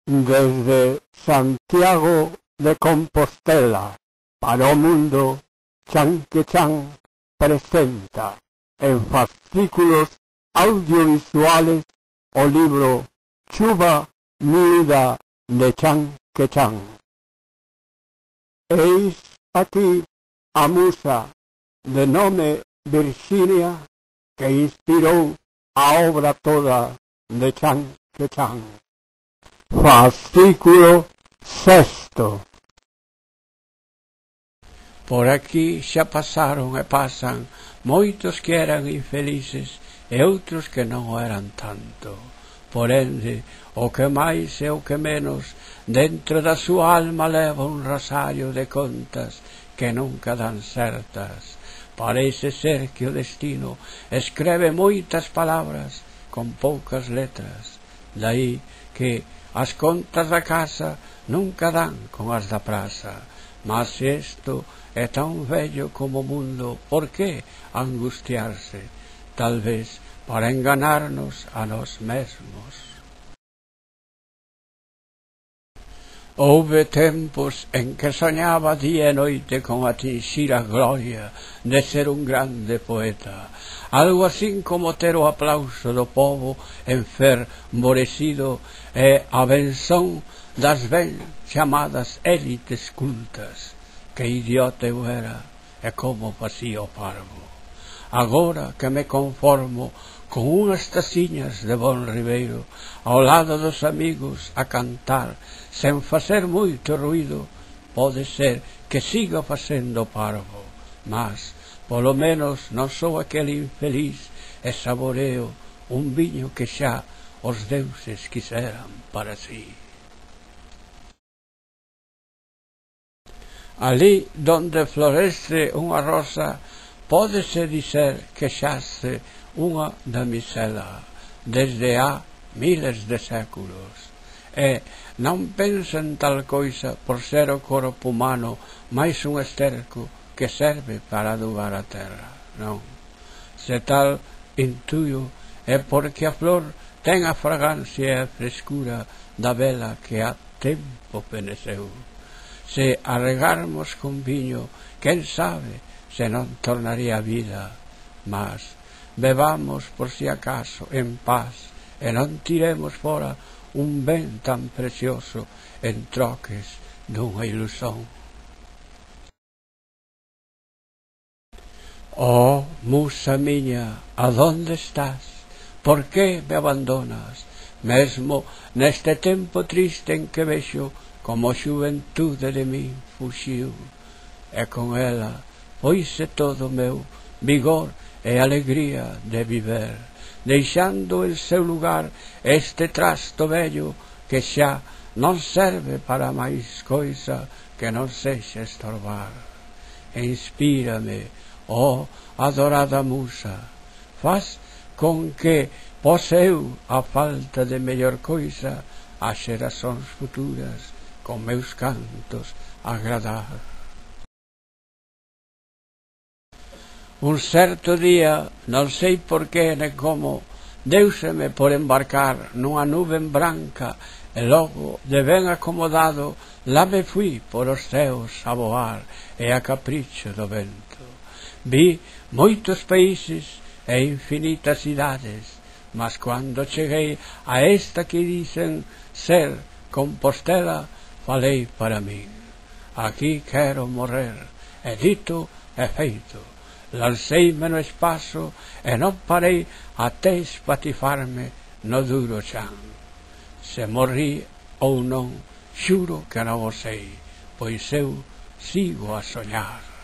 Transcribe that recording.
Desde Santiago de Compostela para o mundo, Chankecham presenta en fascículos audiovisuales o libro Chuva, miuda de chankecham. Eis aquí a musa de nome Virginia que inspirou a obra toda de chankecham. Fascículo 6. Por aquí xa pasaron e pasan moitos que eran infelices e outros que non o eran tanto. Por ende, o que máis e o que menos, dentro da súa alma leva un rosario de contas que nunca dan certas. Parece ser que o destino escreve moitas palabras con poucas letras. Daí que as contas da casa nunca dan con as da praza. Mas isto é tan vello como o mundo, por que angustiarse? Tal vez para enganarnos a nós mesmos. Houve tempos en que soñaba día e noite con atinxir a gloria de ser un grande poeta, algo así como ter o aplauso do povo enfervorecido e a benzón das ben chamadas élites cultas. Que idiota eu era e como pasía o parvo. Agora que me conformo con unhas taciñas de bon ribeiro ao lado dos amigos a cantar sen facer moito ruído, pode ser que siga facendo parvo, mas polo menos non sou aquel infeliz e saboreo un viño que xa os deuses quiseran para si. Ali donde florece unha rosa, pódese dizer que xace unha damisela desde há miles de séculos. E non penso en tal coisa por ser o corpo humano máis un esterco que serve para adubar a terra. Non. Se tal intuyo é porque a flor ten a fragancia e a frescura da vela que há tempo peneceu. Se a regarmos con viño, quen sabe se non tornaría a vida, mas bebamos por si acaso en paz e non tiremos fora un ben tan precioso en troques dunha ilusón. Oh, musa miña, adonde estás? Por que me abandonas? Mesmo neste tempo triste en que vexo como a xuventude de min fuxiu, e con ela foise todo o meu vigor e alegría de viver, deixando en seu lugar este trasto vello que xa non serve para máis coisa que non sexa estorbar. Inspírame, oh adorada musa, faz con que poseu a falta de mellor coisa ás xeracións futuras con meus cantos agradar. Un certo día, non sei por que nem como, deuseme por embarcar nunha nube branca e logo, de ben acomodado, lá me fui por os ceos a voar e a capricho do vento. Vi moitos países e infinitas cidades, mas cando cheguei a esta que dicen ser Compostela, falei para min, aquí quero morrer, e dito e feito, lanceime no espazo e non parei até espatifarme no duro chan. Se morri ou non, xuro que non o sei, pois eu sigo a soñar.